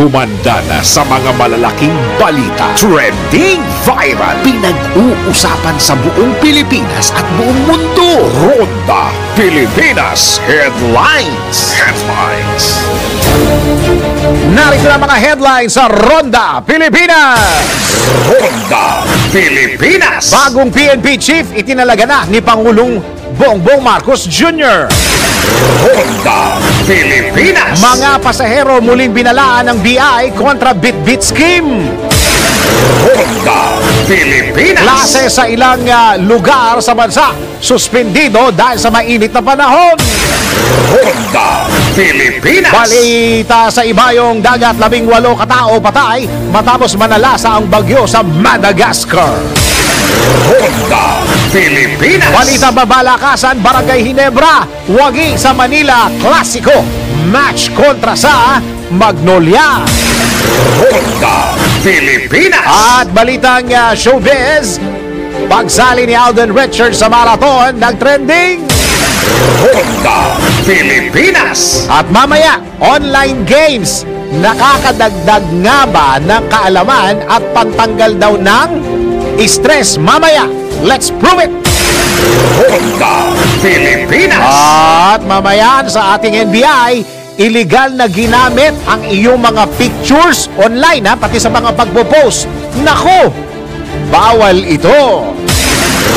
Humanda na sa mga malalaking balita. Trending viral. Pinag-uusapan sa buong Pilipinas at buong mundo. Ronda Pilipinas Headlines. Narito na mga headlines sa Ronda Pilipinas. Ronda Pilipinas. Bagong PNP chief itinalaga na ni Pangulong Bongbong Marcos Jr. Ronda Pilipinas. Mga pasahero muling binalaan ng BI kontra Bitbit Scheme. Ronda Pilipinas. Klase sa ilang lugar sa bansa suspendido dahil sa mainit na panahon. Ronda Pilipinas. Balita sa ibayong dagat, 18 katao patay matapos manalasa ang bagyo sa Madagascar. Ronda Pilipinas. Balita babalakasan, Barangay Ginebra, wagi sa Manila, klasiko, match kontra sa Magnolia. Ronda Pilipinas. At balitang showbiz, pagsali ni Alden Richards sa marathon nag-trending. Ronda Pilipinas. At mamaya, online games, nakakadagdag nga ba ng kaalaman at pantanggal daw ng stress? Mamaya, let's prove it. Ronda Pilipinas. At mamaya sa ating NBI, illegal na ginamit ang iyong mga pictures online, pati sa mga pagpo-post. Nako, bawal ito.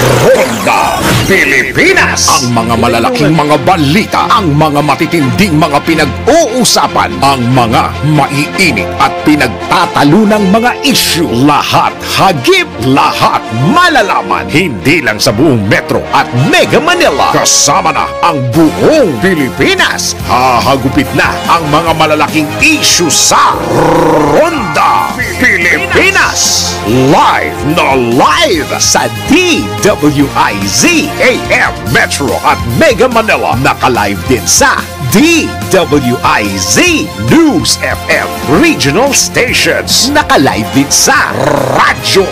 Ronda Pilipinas. Ang mga malalaking mga balita, ang mga matitinding mga pinag-uusapan, ang mga maiinit at pinagtatalunang mga issue. Lahat hagip, lahat malalaman. Hindi lang sa buong Metro at Mega Manila. Kasama na ang buong Pilipinas. Hahagupit na ang mga malalaking issue sa Ronda Pilipinas. Live na live sa DWIZ AM Metro at Mega Manila. Naka-live din sa DWIZ News FM Regional Stations. Naka-live din sa Radyo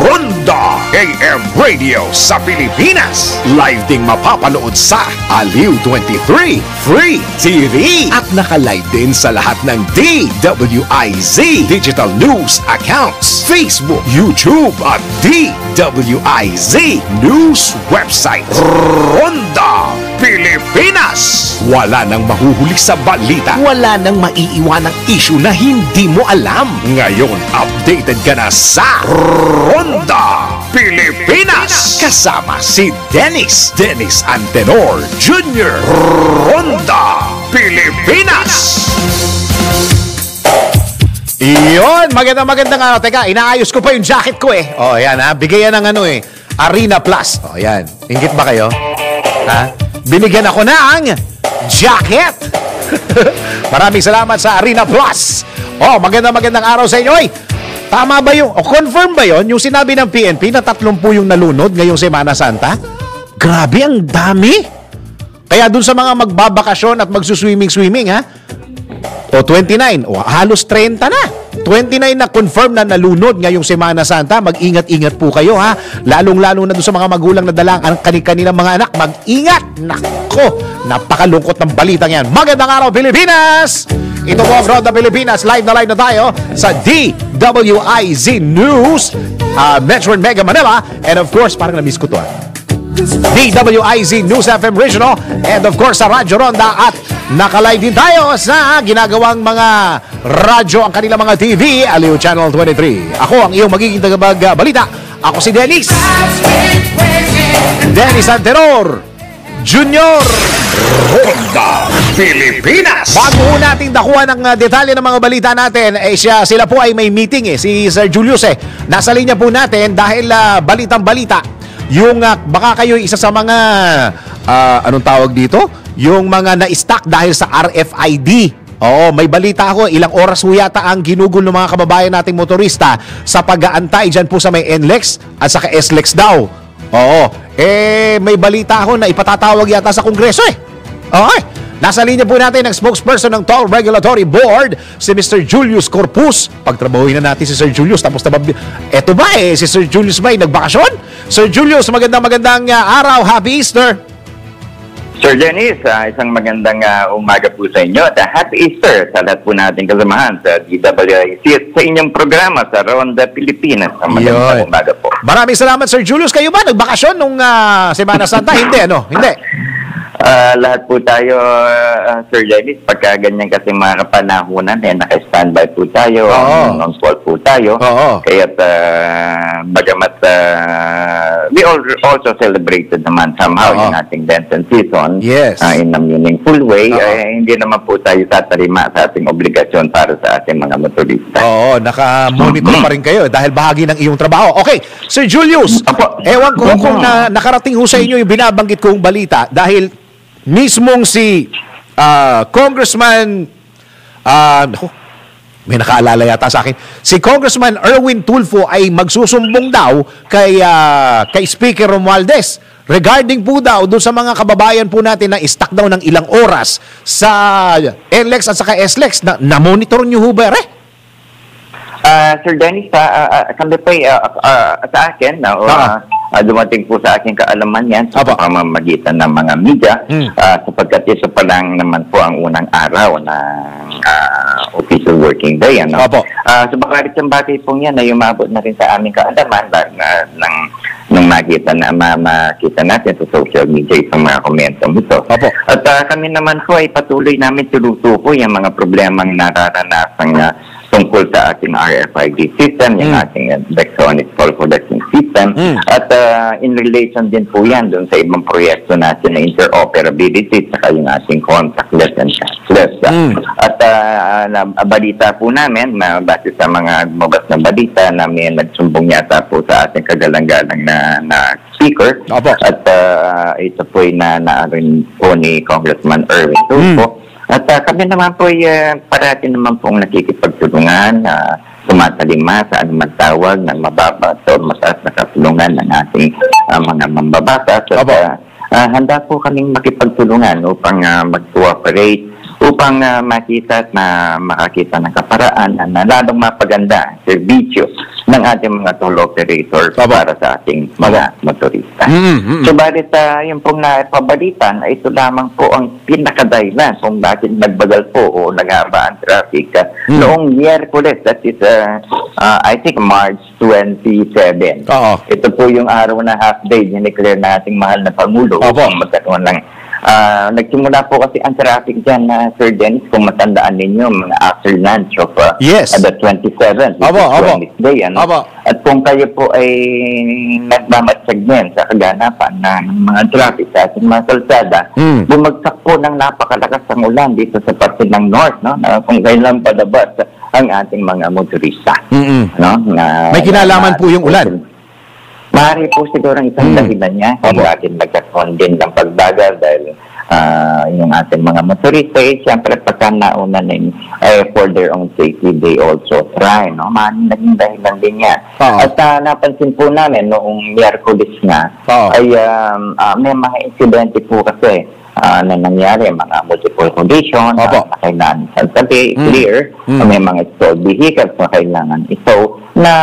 Ronda AM Radio sa Pilipinas. Live ding mapapanood sa Aliw 23 Free TV. At naka-live din sa lahat ng DWIZ Digital News Accounts, Facebook, YouTube at DWIZ News website. Ronda Pilipinas. Wala nang mahuhuli sa balita. Wala nang maiiwanang issue na hindi mo alam. Ngayon, updated ka na sa Ronda Pilipinas. Kasama si Dennis Antenor Jr. Ronda Pilipinas. Iyon, magandang araw. Teka, inaayos ko pa yung jacket ko eh. O, yan ha, bigayan ng Arena Plus. O, yan. Inggit ba kayo? Ha? Binigyan ako ng jacket. Maraming salamat sa Arena Plus. O, magandang araw sa inyo. Oy, tama ba yung, confirm ba yon yung sinabi ng PNP na 30 yung nalunod ngayong Semana Santa? Grabe, ang dami. Kaya dun sa mga magbabakasyon at magsuswimming, ha? O 29, o halos 30 na. 29 na confirm na nalunod ngayong Semana Santa. Mag-ingat-ingat po kayo, ha. Lalong-lalo na doon sa mga magulang na dalang ang kanilang mga anak. Mag-ingat. Nako, napakalungkot ng balitang yan. Magandang araw, Pilipinas! Ito po ang Ronda Pilipinas. Live na tayo sa DWIZ News, Metro and Mega Manila. And of course, parang na-miss ko to, DWIZ News FM Regional, and of course sa Radyo Ronda. At nakalive din tayo sa ginagawang mga radyo, ang kanilang mga TV, Aliw Channel 23. Ako ang iyong magiging tagapagbalita. Ako si Dennis Antenor Jr. Ronda Pilipinas. Bago nating dakuha ng detalye ng mga balita natin, sila po ay may meeting si Sir Julius nasa linya po natin dahil balitang-balita yung baka kayo isa sa mga anong tawag dito? Yung mga na-stack dahil sa RFID. Oo, may balita ako, ilang oras ho yata ang ginugol ng mga kababayan nating motorista sa pag-aantay dyan po sa may NLEX at saka SLEX daw. Oo, may balita ako na ipatatawag yata sa Kongreso Oo, nasa linya po natin ang spokesperson ng Toll Regulatory Board, si Mr. Julius Corpus. Pagtrabahuin na natin si Sir Julius. Tapos na eto ba si Sir Julius ba nagbakasyon? Sir Julius, magandang araw. Happy Easter. Sir Dennis, isang magandang umaga po sa inyo at Happy Easter sa lahat po nating kasamahan sa DWIC at sa inyong programa sa Ronda Pilipinas. Magandang umaga po. Maraming salamat, Sir Julius. Kayo ba nagbakasyon nung Semana Santa? Hindi, ano? Hindi. Lahat po tayo, Sir Dennis, pagka ganyan kasi mga kapanahunan, naka-standby po tayo, non-call po tayo. Kaya bagamat we also celebrated naman somehow yung ating Lenten season in a meaningful way. Hindi naman po tayo tatarima sa ating obligasyon para sa ating mga motorista. Oo, naka-monitor pa rin kayo dahil bahagi ng iyong trabaho. Okay, Sir Julius, ewan ko kung nakarating ho sa inyo yung binabanggit kong balita dahil mismong si Congressman may nakaalala yata sa akin, si Congressman Erwin Tulfo ay magsusumbong daw kay Speaker Romualdez regarding po daw doon sa mga kababayan po natin na stuck daw ng ilang oras sa NLEX at saka SLEX. Na-monitor nyo ho ba, Sir Dennis, kami po sa akin, dumating po sa aking kaalaman yan sa pamamagitan ng mga media sapagkat ito pa lang naman po ang unang araw ng official working day. Ano? So baka rin yung bagay pong yan na umabot na rin sa aming kaalaman nung makita natin sa social media itong mga komentong ito. At kami naman po ay patuloy namin tinutukoy yung mga problemang nararanasan tungkol sa ating RFID system, yung ating electronic toll collection system, at in relation din po yan doon sa ibang proyekto natin na interoperability saka yung ating contactless and cashless. At balita po namin, base sa mga mabas na balita na may nagsumbong yata po sa ating kagalang-galang na speaker, at ito po ay naarin po ni Congressman Erwin Tulfo. At kami naman po ay parati naman pong nakikipagtulungan, tumatalima sa anumang tawag ng mababa o mataas na katulungan ng ating mga mambabatas. At handa po kaming makipagtulungan upang mag-cooperate, upang makita at makakita ng kaparaan na lalong mapaganda ang serbisyo ng ating mga toll operator para sa ating mga motorista. Subalit yung pong napabalitan, ito lamang po ang pinakadahilan kung bakit nagbagal po o naghaba ang traffic noong Miyerkules, that is I think March 27. Ito po yung araw na half day ni-declare na ating mahal na Pangulo upang magkaroon ng nagsimula po kasi ang traffic dyan na Sir Dennis, kung matandaan ninyo, mga after lunch of the 27th, Wednesday. At kung kayo po ay nagmamatsyag din sa kaganapan ng mga traffic sa ating mga kalsada, bumagsak po ng napakalakas ang ulan dito sa parte ng north, kung kailan padabas ang ating mga motorista. May kinalaman po yung ulan. Maaari po siguro ang isang dahilan niya kung bakit nagkakaroon din ng pagbagal dahil yung ating mga motorista siyempre pagka nauna for their own safety they also try, maaaring naging dahilan din yan. At napansin po namin noong Miyerkules nga ay may mga insidente po kasi na nangyari, mga multiple conditions na kailangan santabi, clear, may mga stalled vehicles na kailangan ito na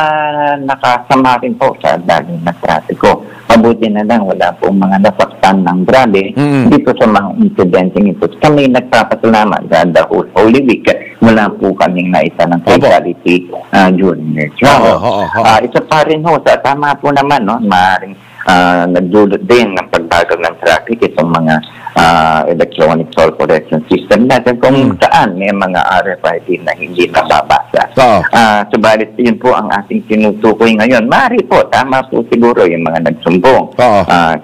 nakasama rin po sa daling na trafiko. Mabuti na lang, wala pong mga nasaktan ng grabe dito sa mga incidenteng ito. Kami nagpapasalamat sa the Holy Week. Wala po kaming naisa ng fatality during their travel. Isa pa rin tama po naman, maaaring nagdulot din ng pagbagal ng traffic itong mga electronic toll collection system natin kung saan may mga RFID na hindi nababasa. Subalit yun po ang ating tinutukoy ngayon. Maaari po, tama po siguro yung mga nagsumbong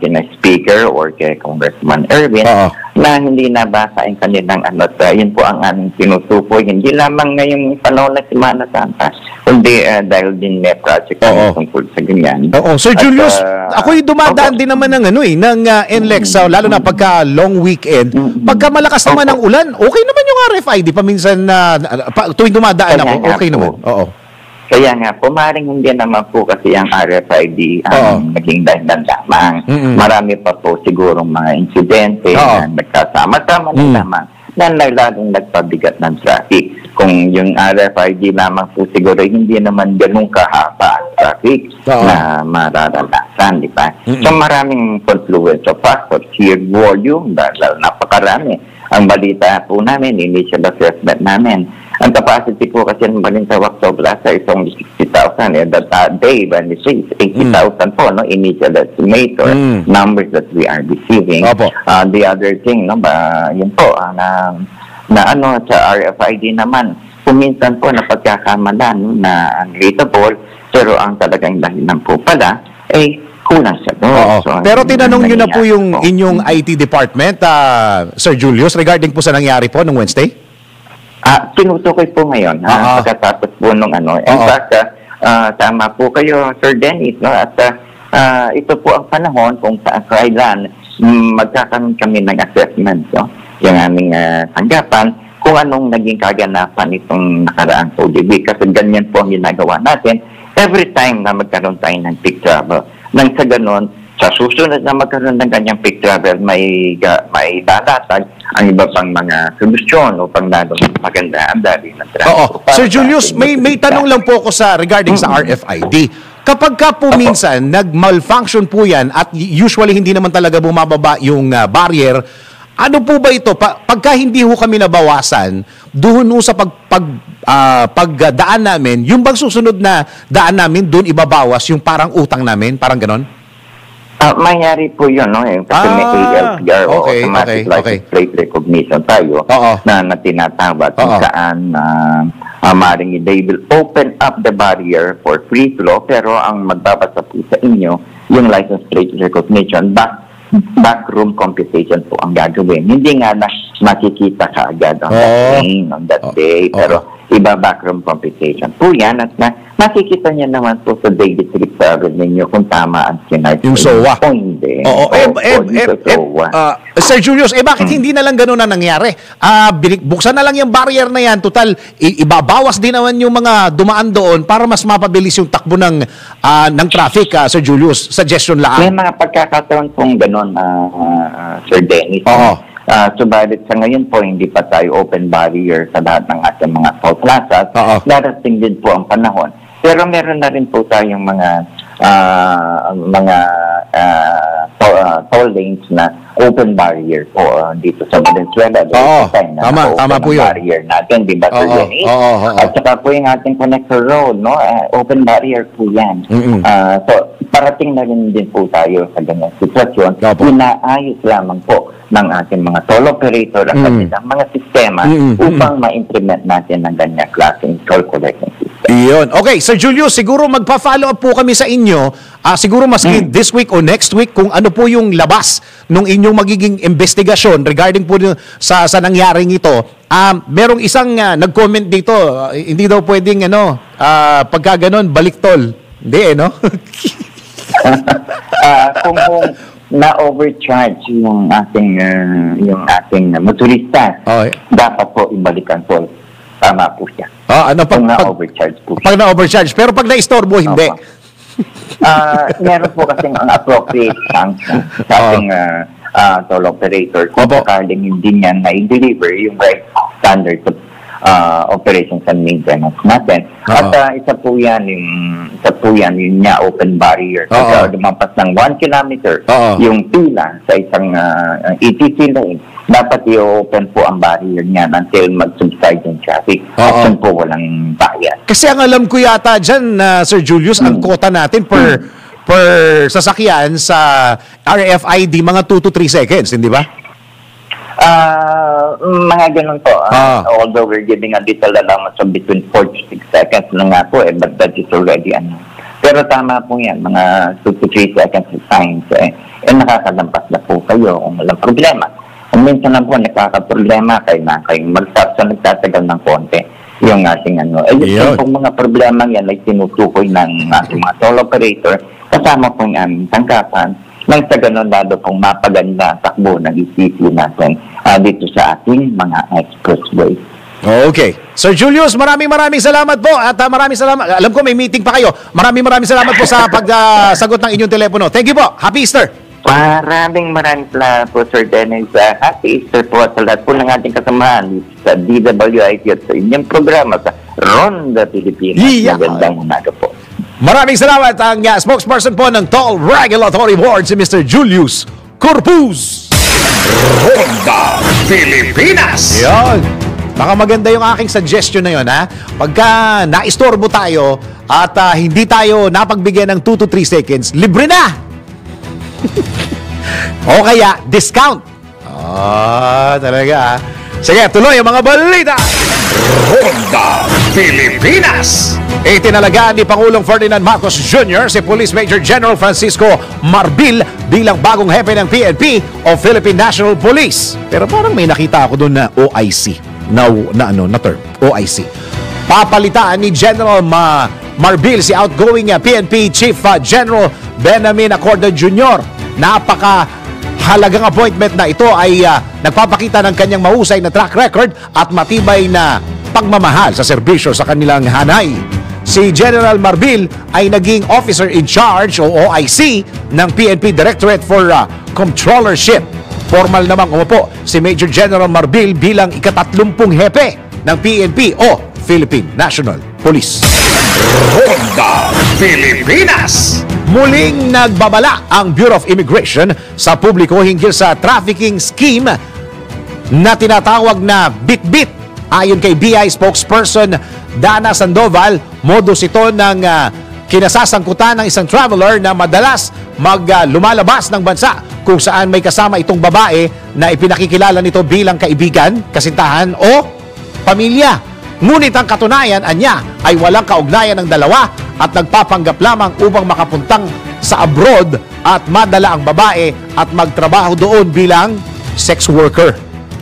kina Speaker or kay Congressman Erwin na hindi nabasa ang kanilang yun po ang aming tinutukoy. Hindi lamang ngayong panahon na Semana Santa, kundi dahil din may project tungkol sa ganyan. Sir Julius, ako'y dumadaan din naman ng ng NLEX, lalo na pagka long weekend. Pagka malakas naman ang ulan, okay naman yung RFID. Paminsan tuwing dumadaan ako, okay naman. Kaya nga po, maaaring hindi naman po kasi ang RFID ang naging dahilan lamang. Marami pa po sigurong mga insidente na nagkasama-sama na naman. na lalong nagpabigat ng traffic. Kung yung RFID lamang po siguro, hindi naman ganun kahaba ang traffic na mararanasan, di ba? So maraming confluence of factors, sheer volume, dahil napakarami. Ang balita po namin, initial assessment namin, ang capacity po kasi ng Balintawak Plaza is only 60,000. That day, when we say 80,000 po, no, initial estimate or numbers that we are receiving. The other thing, no, yun po, na ano, sa RFID naman, kuminsan po na pagkakamalan, no, na unreadable, pero ang talagang dahilan po pala, kulang siya doon. So, pero tinanong nyo na po yung inyong IT department, Sir Julius, regarding po sa nangyari po nung Wednesday? Tinutukoy po ngayon, pagkatapos po nung ano. In fact, tama po kayo, Sir Dennis, no? At ito po ang panahon kung kailan magkakaroon kami ng assessment, no? Yung aming tanggapan, kung anong naging kaganapan itong nakaraang ODB. Kasi ganyan po ang ginagawa natin every time na magkaroon tayo ng peak travel. Nang sa ganon, sa susunod na magkaroon ng ganyang peak travel, may dalatag ang iba pang mga solusyon o pang lalong maganda ang dali ng traffic. Sir Julius, may tanong lang po ako regarding sa RFID. Kapag ka po minsan, nag-malfunction po yan at usually hindi naman talaga bumababa yung barrier, ano po ba ito? Pagka hindi ho kami nabawasan, doon ho sa pagdaan namin, yung bang susunod na daan namin, doon ibabawas yung parang utang namin? Parang ganon? Mayari po yun, no? Kasi may ALPR o automatic license plate recognition tayo na tinatawag kung saan maaaring they will open up the barrier for free flow, pero ang magbabasa po sa inyo yung license plate recognition backroom computation po ang gagawin. Hindi nga na makikita ka agad on that day, pero iba backroom computation po yan at makikita niya naman po sa daily trip travel ninyo kung tama ang sinart. Yung SOA. O hindi. Sir Julius, bakit hindi na lang ganun na nangyari? Buksan na lang yung barrier na yan. Total, ibabawas din naman yung mga dumaan doon para mas mapabilis yung takbo ng traffic, Sir Julius. Suggestion lang. May mga pagkakataon pong ganun, Sir Dennis. Subalit sa ngayon po, hindi pa tayo open barrier sa lahat ng ating mga toll plazas. Darating din po ang panahon. Pero meron na rin po tayong mga toll lanes na open barrier po dito sa Valenzuela. Tama po yun. Barrier natin, di ba, Sir Jenny? At saka po yung ating connector road, no? Open barrier po yan. So, parating na rin din po tayo sa ganyang sitwasyon. Inaayos lamang po ng ating mga toll operator at kanilang mga sistema upang ma-implement natin ng ganyang klaseng toll collection system. Iyon. Okay, Sir Julius, siguro magpa-follow up po kami sa inyo, siguro maski this week o next week, kung ano po yung labas nung inyong magiging investigasyon regarding po sa nangyaring ito. Merong isang nag-comment dito, hindi daw pwedeng pagka ganon, balik toll. Hindi no? Kung na-overcharge yung ating motorista, dapat po ibalik ang toll. Tama po siya. Kung na-overcharge po siya. Pag na-overcharge. Pero pag na-istorbo, hindi. Meron po kasi ang appropriate sanction sa ating toll operator kung sakaling hindi niya na-deliver yung right standards of operations and maintenance natin. At isa po yan yung open barrier. Kasi lumampas ng 1 kilometer yung pila sa isang ETC lane, dapat i-open po ang barrier niya until mag-subside yung traffic. At po walang bayad. Kasi ang alam ko yata dyan, Sir Julius, ang quota natin per sasakyan sa RFID, mga 2 to 3 seconds, hindi ba? Mga ganun po. Although we're giving a little allowance of between 4 to 6 seconds na nga po, but that is already Pero tama po yan, mga 2 to 3 seconds is fine. Nakakalampas na po kayo kung walang problema. Kung minsan lang po nakakaproblema kayong mag-stop sa nagtatagal ng konti yung ating yung mga problema yan ay tinutukoy ng ating mga toll operator kasama po yung aming tanggapan. Nang sa ganun, lalo pong mapaganda ang takbo ng ECC natin dito sa ating mga expressway. Okay. Sir Julius, maraming salamat po at maraming salamat. Alam ko may meeting pa kayo. Maraming salamat po sa pagsagot ng inyong telepono. Thank you po. Happy Easter. Maraming po, Sir Dennis. Happy Easter po sa lahat po ng ating kasamahan sa DWIT at sa inyong programa sa Ronda Pilipinas. Magandang umaga po. Maraming salamat ang spokesperson po ng Toll Regulatory Board, si Mr. Julius Corpus. Ronda Pilipinas. Yan. Baka maganda yung aking suggestion na yun, ha? Pagka naistorbo tayo at hindi tayo napagbigyan ng 2 to 3 seconds, libre na! O kaya, discount. Talaga, ha? Sige, tuloy ang mga balita. Ronda Pilipinas. Itinalaga ni Pangulong Ferdinand Marcos Jr. si Police Major General Francisco Marbil bilang bagong hepe ng PNP o Philippine National Police. Pero parang may nakita ako doon na OIC. Na term. OIC. Papalitaan ni General Marbil si outgoing PNP Chief General Benjamin Acorda Jr. Napaka-halagang appointment na ito ay nagpapakita ng kanyang mahusay na track record at matibay na pagmamahal sa serbisyo sa kanilang hanay. Si General Marbil ay naging Officer in Charge o OIC ng PNP Directorate for Controllership. Formal namang umupo si Major General Marbil bilang ika-30 hepe ng PNP o Philippine National Police. Ronda Pilipinas. Muling nagbabala ang Bureau of Immigration sa publiko hinggil sa trafficking scheme na tinatawag na Bit-Bit. Ayon kay BI spokesperson Dana Sandoval, modus ito ng kinasasangkutan ng isang traveler na madalas lumalabas ng bansa kung saan may kasama itong babae na ipinakikilala nito bilang kaibigan, kasintahan o pamilya. Ngunit ang katunayan anya ay walang kaugnayan ng dalawa at nagpapanggap lamang upang makapuntang sa abroad at madala ang babae at magtrabaho doon bilang sex worker.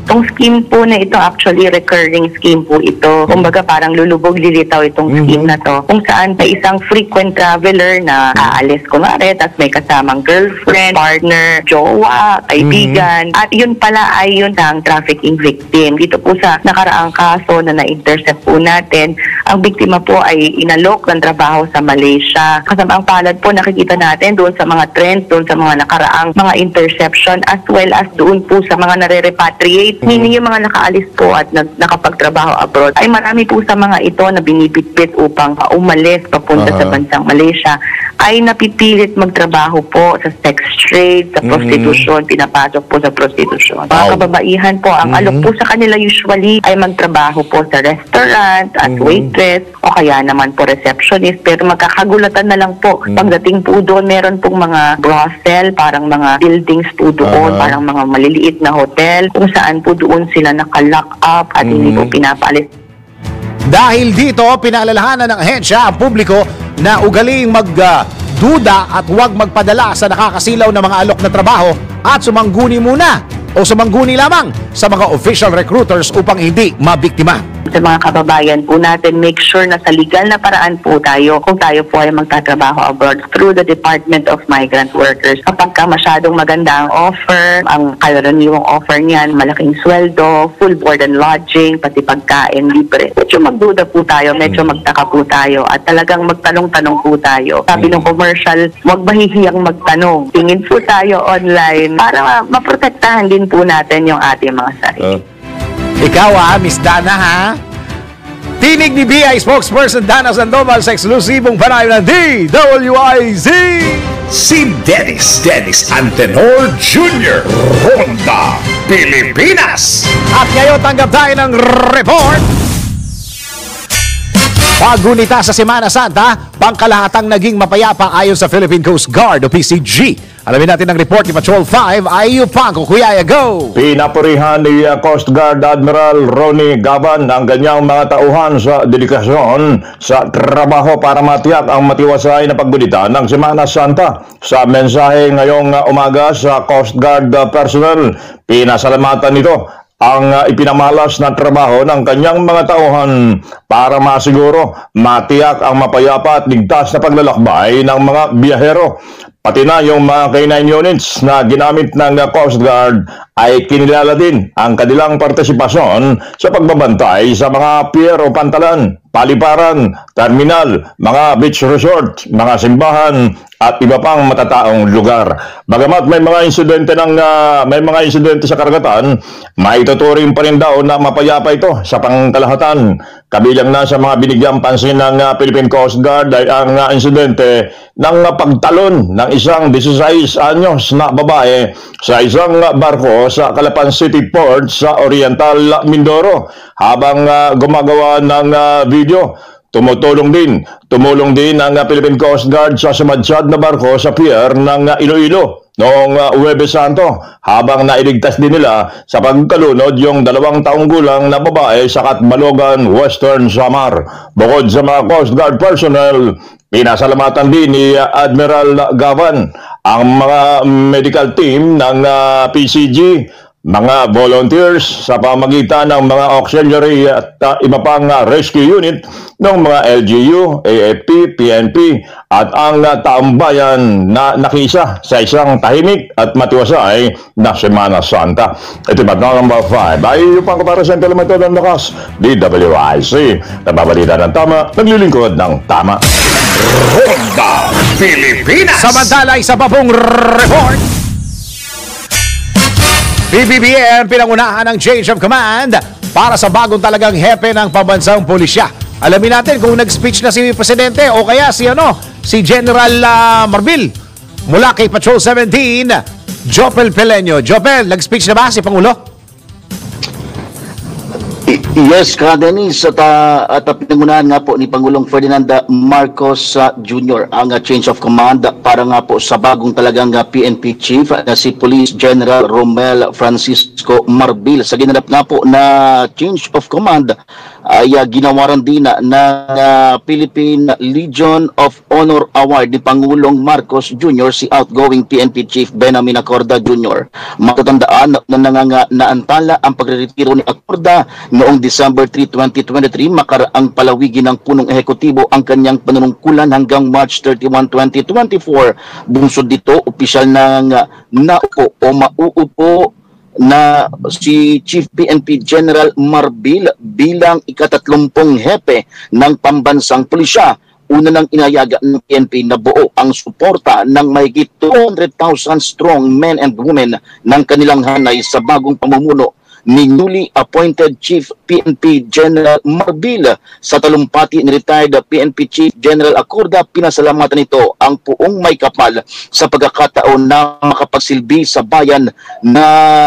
Itong scheme po na ito, actually recurring scheme po ito. Kumbaga parang lulubog lilitaw itong scheme na to. Kung saan pa isang frequent traveler na aalis kunwari, tapos may kasamang girlfriend, partner, jowa, kaibigan. At yun pala ay yun ang trafficking victim. Dito po sa nakaraang kaso na na-intercept po natin, ang biktima po ay inalok ng trabaho sa Malaysia. Kasamang palad po nakikita natin doon sa mga trends, doon sa mga nakaraang mga interception, as well as doon po sa mga nare-repatriate. Meaning yung mga nakaalis po at nakapagtrabaho abroad, ay marami po sa mga ito na binibitbit upang umalis papunta sa bansang Malaysia, ay napipilit magtrabaho po sa sex trade, sa prostitution, pinapasok po sa prostitution. Mga kababaihan po, ang alok po sa kanila usually ay magtrabaho po sa restaurant at waitress o kaya naman po receptionist, pero magkakagulatan na lang po. Pagdating po doon, meron pong mga brothel, parang mga buildings po doon, parang mga maliliit na hotel, kung saan po doon sila naka-lock up at hindi po pinapaalis. Dahil dito, pinaalalahanan ng ahensya ang publiko na ugaling magduda at huwag magpadala sa nakakasilaw na mga alok na trabaho at sumangguni muna o sumangguni lamang sa mga official recruiters upang hindi mabiktima. Sa mga kababayan po natin, make sure na sa legal na paraan po tayo kung tayo po ay magtatrabaho abroad through the Department of Migrant Workers. Kapag ka masyadong maganda ang offer, ang karaniwang offer niyan, malaking sweldo, full board and lodging, pati pagkain libre. Medyo magduda po tayo, medyo magtaka po tayo at talagang magtanong-tanong po tayo. Sabi ng commercial, huwag mahihiyang magtanong. Tingin po tayo online para maprotektahan din po natin yung ating mga sarili. Ikaw Miss Dana Tinig ni BI spokesperson Dana Sandoval sa eksklusibong panayo ng DWIZ. Si Dennis Antenor Jr. Ronda Pilipinas. At ngayon tanggap tayo ng report. Pagunita sa Semana Santa, pangkalahatang naging mapayapa ayon sa Philippine Coast Guard o PCG. Alamin natin ang report ni Patrol 5, Ayu Pangko. Kuya, go! Pinapurihan ni Coast Guard Admiral Ronnie Gaban ang kanyang mga tauhan sa dedikasyon sa trabaho para matiyak ang matiwasay na paggunita ng Semana Santa. Sa mensahe ngayong umaga sa Coast Guard personnel, pinasalamatan nito ang ipinamalas na trabaho ng kanyang mga tauhan para masiguro matiyak ang mapayapa at ligtas na paglalakbay ng mga biyahero. Pati na yung mga K9 units na ginamit ng Coast Guard ay kinilala din ang kanilang partisipasyon sa pagbabantay sa mga pier o pantalan, paliparan, terminal, mga beach resort, mga simbahan at iba pang matataong lugar. Bagamat may mga insidente sa karagatan, maituturing pa rin daw na mapayapa ito sa pangkalahatan. Kabilang na sa mga binigyang pansin ng Philippine Coast Guard ay ang insidente ng pagtalon ng isang 16 anyos na babae sa isang barko sa Calapan City Port sa Oriental Mindoro habang gumagawa ng video. Tumulong din ang Philippine Coast Guard sa sumadsyad na barko sa pier ng Iloilo noong Huwebes Santo habang nailigtas din nila sa pagkalunod yung 2 taong gulang na babae sa Catbalogan, Western Samar. Bukod sa mga Coast Guard personnel, pinasalamatan din ni Admiral Gavan ang mga medical team ng PCG, mga volunteers sa pamagitan ng mga auxiliary at iba pang rescue unit ng mga LGU, AFP, PNP at ang taong bayan na nakisa sa isang tahimik at matiwasay na Semana Santa. Ito ba number 5 ay yung pangkaparasang elemento ng lakas, DWIC. Nababalita ng tama, naglilingkod ng tama. Ronda Pilipinas! Samantala, isa pa pong report. PBBM pinangunahan ng change of command para sa bagong talagang hepe ng pambansang pulisya. Alamin natin kung nag-speech na si Presidente o kaya si General Marbil mula kay Patrol 17, Jopel Peleño. Jopel, nag-speech na ba si Pangulo? Yes, Dennis, at pinangunahan nga po ni Pangulong Ferdinand Marcos Jr. ang change of command para nga po sa bagong talagang PNP Chief na si Police General Romel Francisco Marbil. Sa ginanap nga po na change of command ay ginawaran din ng Philippine Legion of Honor Award ni Pangulong Marcos Jr. si outgoing PNP Chief Benjamin Acorda Jr. Matatandaan na naantala ang pagreretiro ni Acorda noong December 3, 2023, makaraang palawigin ng punong ehekutibo ang kanyang panunungkulan hanggang March 31, 2024. Bunsod dito, opisyal ng naupo o mauupo na si Chief PNP General Marbil bilang ika-30 hepe ng pambansang pulisya. Una nang inayaga ng PNP na buo ang suporta ng mahigit 200,000 strong men and women ng kanilang hanay sa bagong pamumuno ni newly appointed Chief PNP General Marbil. Sa talumpati ni retired PNP Chief General Acorda, pinasalamatan nito ang puong may kapal sa pagkakataon na makapagsilbi sa bayan na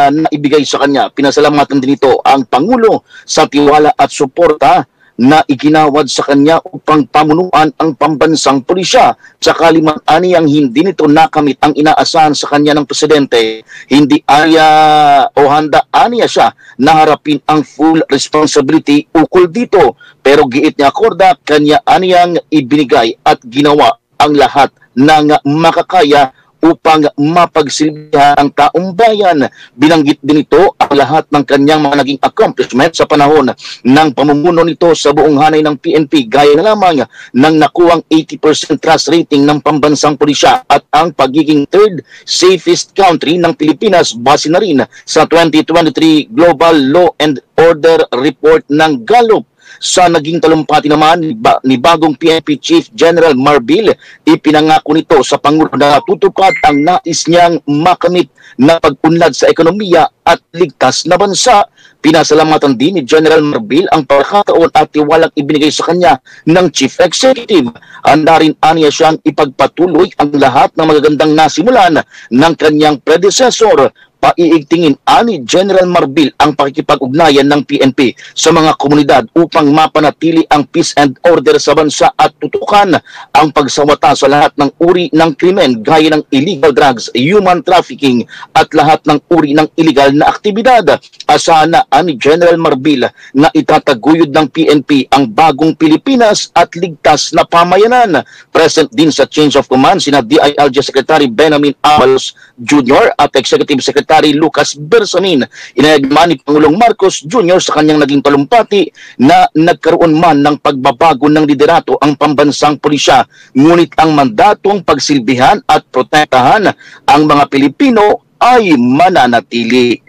naibigay sa kanya. Pinasalamatan din ito ang Pangulo sa tiwala at suporta na iginawad sa kanya upang pamunuan ang pambansang pulisya. Sakali man aniyang hindi nito nakamit ang inaasahan sa kanya ng presidente, hindi handa aniya siya na harapin ang full responsibility ukol dito. Pero giit niya Acorda, kanya aniyang ibinigay at ginawa ang lahat ng makakaya upang mapagsilbihan ang taong bayan. Binanggit din ito ang lahat ng kanyang mga naging accomplishment sa panahon ng pamumuno nito sa buong hanay ng PNP, gaya na lamang ng nakuwang 80% trust rating ng pambansang pulisya at ang pagiging third safest country ng Pilipinas base na rin sa 2023 Global Law and Order Report ng Gallup. Sa naging talumpati naman ni bagong PNP Chief General Marbil, ipinangako nito sa Pangulo na tutupad ang nais niyang makamit na pag-unlad sa ekonomiya at ligtas na bansa. Pinasalamatan din ni General Marbil ang pagkakataon at tiwalang ibinigay sa kanya ng Chief Executive. Handa rin aniya siyang ipagpatuloy ang lahat ng magagandang nasimulan ng kanyang predecessor. Paiigtingin ani General Marbil ang pakikipag-ugnayan ng PNP sa mga komunidad upang mapanatili ang peace and order sa bansa at tutukan ang pagsawata sa lahat ng uri ng krimen gaya ng illegal drugs, human trafficking at lahat ng uri ng illegal na aktibidad. Asahan na ani General Marbil na itataguyod ng PNP ang bagong Pilipinas at ligtas na pamayanan. Present din sa change of command sina DILG Secretary Benjamin Abalos Jr. at Executive Secretary Lucas Bersamin. Inayagman ni Pangulong Marcos Jr. sa kanyang naging talumpati na nagkaroon man ng pagbabago ng liderato ang pambansang pulisya, ngunit ang mandatong pagsilbihan at protektahan ang mga Pilipino ay mananatili.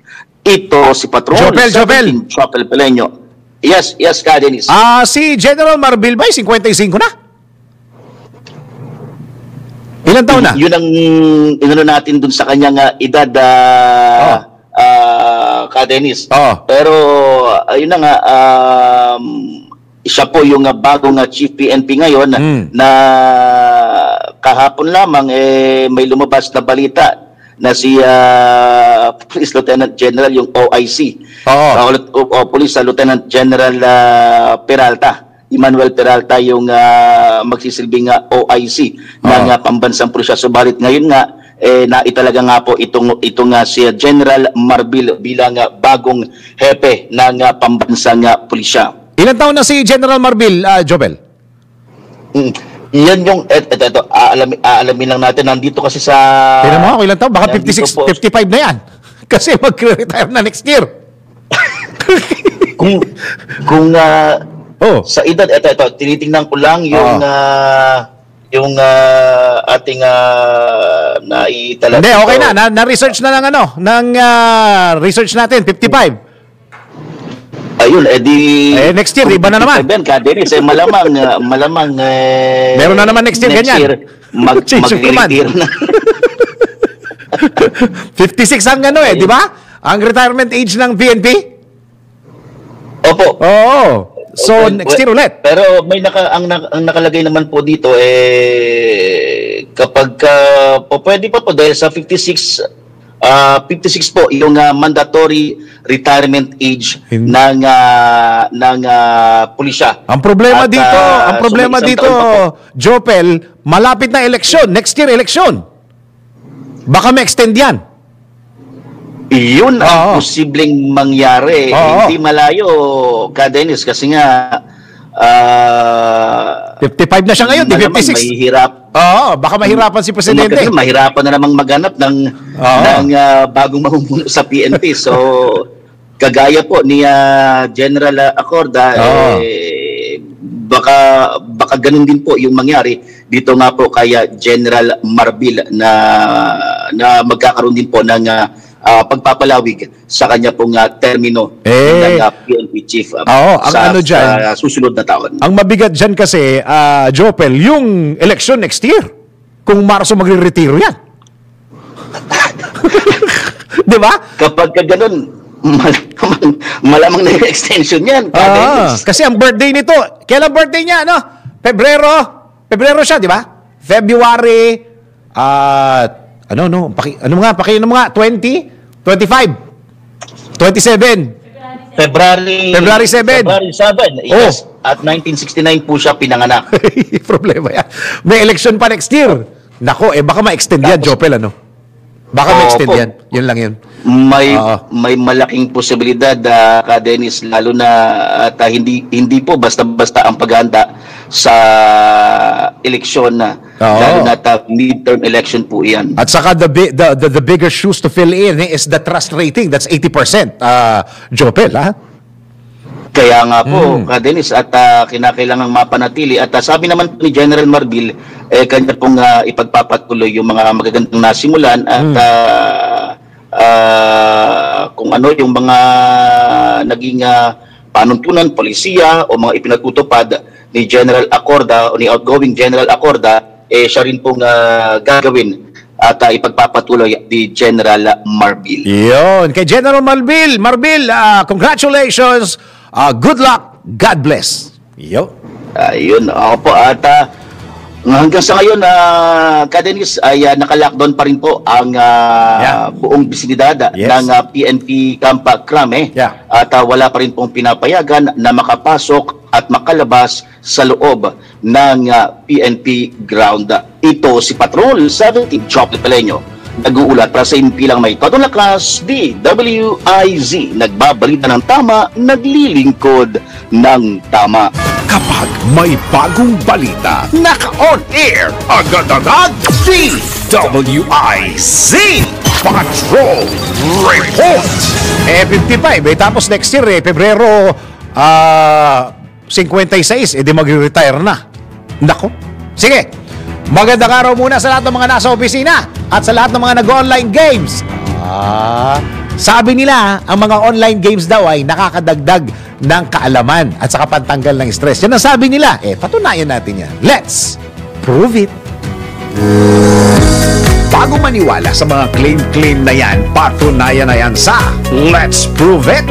Ito si Patrol Jopel Peleño. Yes, ka Dennis. Si General Marbil ba 55 na? Ilan taon na? Yun ang inano natin dun sa kanyang edad ka Dennis. Pero ayun na nga siya po yung bagong Chief PNP ngayon na kahapon lamang may lumabas na balita na si Police Lieutenant General yung OIC. Police Lieutenant General Emmanuel Peralta yung magsisilbing OIC ng pambansang pulisya. Subalit ngayon nga naitalaga nga po itong si General Marbil bilang bagong hepe ng pambansang pulisya. Ilan taon na si General Marbil, Jobel? Yan yung, ito, aalamin lang natin, nandito kasi sa... Tignan mo ako, ilan taon? Baka 56, 55 na yan. Kasi mag-retire na next year. kung sa edad, ito, tinitingnan ko lang yung ating naitalaga. Hindi, okay na. Na-research na ng research natin, 55. Ayun, next year, iba na naman. Dennis, malamang meron na naman next year, ganyan. Mag-retire na. 56 ang di ba? Ang retirement age ng PNP? Opo. So, next year ulit. Pero may ang nakalagay naman po dito, kapag pwede pa po dahil sa 56 po yung mandatory retirement age ng pulisya. Ang problema dito, Jopel, malapit na eleksyon, next year eleksyon. Baka ma-extend yan. Iyon ang posibleng mangyari. Hindi malayo, ka Dennis, kasi nga 55 na siya ngayon, di 56. Mahihirap. Baka mahirapan si Presidente. Mahirapan na namang maghanap ng bagong mamumuno sa PNP. So, kagaya po ni General Acorda, baka ganun din po yung mangyari dito nga po kay General Marbil na magkakaroon din po ng pagpapalawig sa kanya pong termino ng PNP chief sa susunod na taon. Ang mabigat dyan kasi, Jopel, yung election next year. Kung Marso magre-retiro yan. Di ba? Kapag ganun, malamang na yung extension yan. Kasi ang birthday nito, kailan birthday niya, Pebrero siya, di ba? February, Paki 20, 25, 27. February 7. Yes. At 1969 po siya pinanganak. Problema yan. May election pa next year. Nako, baka ma-extend yan, Jopel, Baka ma-extend yan. Yun lang yun. May malaking posibilidad, ka Dennis, lalo na at hindi po basta-basta ang paghahanda sa eleksyon na lalo na midterm election po yan. At saka the bigger shoes to fill in is the trust rating. That's 80%. Jopel, Kaya nga po, ka Dennis, at kinakailangang mapanatili. At sabi naman ni General Marbil, kanya pong ipagpapatuloy yung mga magagandang nasimulan at kung ano yung mga naging panuntunan, polisiya o mga ipinagtutupad ni General Acorda o ni outgoing General Acorda, siya rin pong gagawin at ipagpapatuloy ni General Marbil. Yun. Kay General Marbil, congratulations, good luck, God bless. Ayun, ako po. At hanggang sa ngayon, ka Dennis, ay naka-lockdown pa rin po ang buong bisinidad ng PNP Camp Crame. At wala pa rin pong pinapayagan na makapasok at makalabas sa loob ng PNP ground. Ito si Patrol 17, Jopel Peleño, nag-uulat para sa impilang may Totong Lakas, DWIZ, nagbabalita ng tama, naglilingkod ng tama. Kapag may bagong balita, naka-on air, agad-agad, DWIZ Patrol Report. 55, tapos next year, Pebrero 56, di mag-retire na. Nako. Sige, magandang araw muna sa lahat ng mga nasa opisina at sa lahat ng mga nag-online games. Sabi nila, ang mga online games daw ay nakakadagdag ng kaalaman at saka pantanggal ng stress. Yan ang sabi nila. Patunayan natin yan. Let's prove it. Bago maniwala sa mga claim-claim na yan, patunayan na yan sa Let's Prove It!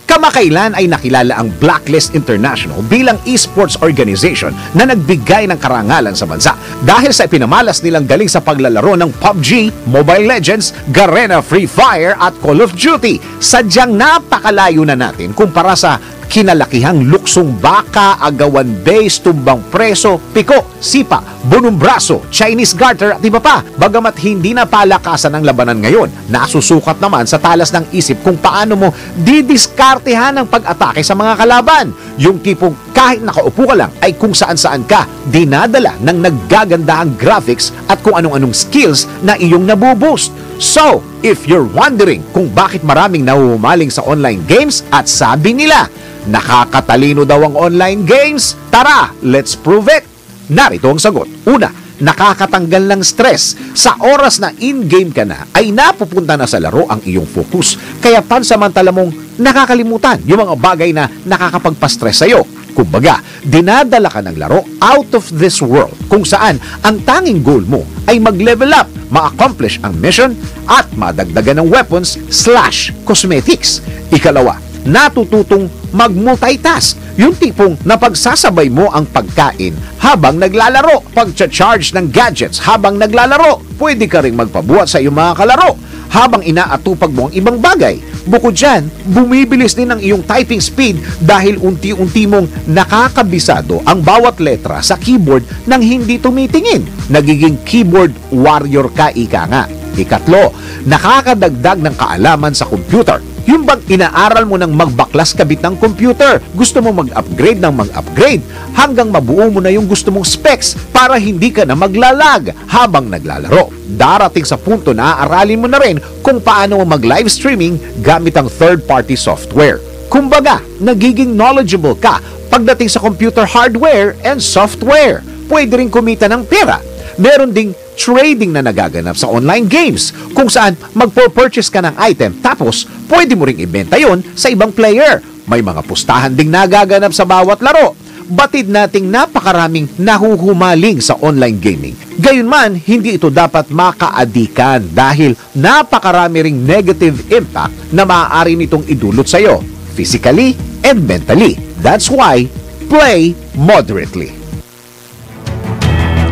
Kamakailan ay nakilala ang Blacklist International bilang esports organization na nagbigay ng karangalan sa bansa dahil sa ipinamalas nilang galing sa paglalaro ng PUBG, Mobile Legends, Garena, Free Fire at Call of Duty. Sadyang napakalayo na natin kumpara sa kinalakihang luksong baka, agawan base, tumbang preso, piko, sipa, bunong braso, Chinese garter at iba pa. Bagamat hindi na palakasan ang labanan ngayon, nasusukat naman sa talas ng isip kung paano mo didiskartehan ang pag-atake sa mga kalaban. Yung tipong kahit nakaupo ka lang ay kung saan-saan ka dinadala ng naggagandahang graphics at kung anong-anong skills na iyong nabuboost. So, if you're wondering kung bakit maraming nahuhumaling sa online games at sabi nila, nakakatalino daw ang online games, tara, let's prove it! Narito ang sagot. Una, nakakatanggal ng stress. Sa oras na in-game ka na, ay napupunta na sa laro ang iyong focus. Kaya pansamantala mong nakakalimutan yung mga bagay na nakakapagpa-stress sa'yo. Kumbaga, dinadala ka ng laro out of this world kung saan ang tanging goal mo ay mag-level up, ma-accomplish ang mission at madagdagan ng weapons/cosmetics. Ikalawa, natututong mag-multitask. Yung tipong napagsasabay mo ang pagkain habang naglalaro, pagcha-charge ng gadgets habang naglalaro. Pwede ka rin magpabuhat sa iyong mga kalaro habang inaatupag mo ang ibang bagay. Bukod dyan, bumibilis din ang iyong typing speed dahil unti-unti mong nakakabisado ang bawat letra sa keyboard nang hindi tumitingin. Nagiging keyboard warrior ka, ika nga. Ikatlo, nakakadagdag ng kaalaman sa computer. Yung bang inaaral mo ng magbaklas kabit ng computer, gusto mo mag-upgrade ng mag-upgrade hanggang mabuo mo na yung gusto mong specs para hindi ka na maglalag habang naglalaro. Darating sa punto na aaralin mo na rin kung paano mo mag-live streaming gamit ang third-party software. Kumbaga, nagiging knowledgeable ka pagdating sa computer hardware and software. Pwede rin kumita ng pera. Meron ding trading na nagaganap sa online games kung saan magpo-purchase ka ng item tapos pwede mo ring ibenta yon sa ibang player. May mga pustahan ding nagaganap sa bawat laro. Batid nating napakaraming nahuhumaling sa online gaming. Gayunman, hindi ito dapat makaadikan dahil napakarami ring negative impact na maaari nitong idulot sa iyo physically and mentally. That's why, play moderately.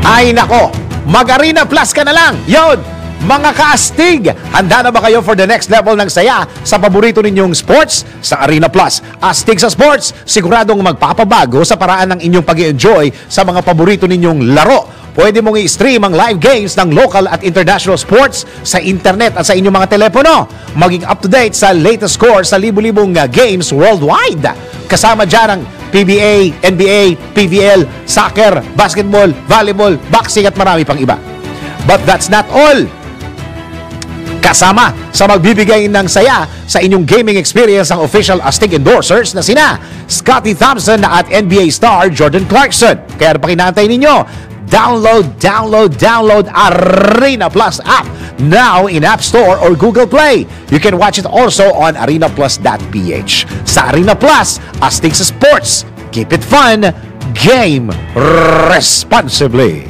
Ay nako, mag-Arena Plus ka na lang. Yon, mga kaastig, handa na ba kayo for the next level ng saya sa paborito ninyong sports? Sa Arena Plus, astig sa sports, siguradong magpapabago sa paraan ng inyong pag-enjoy sa mga paborito ninyong laro. Pwede mong i-stream ang live games ng local at international sports sa internet at sa inyong mga telepono. Maging up-to-date sa latest score sa libu-libong games worldwide. Kasama dyan ang PBA, NBA, PBL, soccer, basketball, volleyball, boxing at marami pang iba. But that's not all. Kasama sa magbibigay ng saya sa inyong gaming experience ang official Astig endorsers na sina Scottie Thompson at NBA star Jordan Clarkson. Kaya pakinantay ninyo, download Arena Plus app now in App Store or Google Play. You can watch it also on arenaplus.ph. Sa Arena Plus, astig sa sports. Keep it fun. Game responsibly.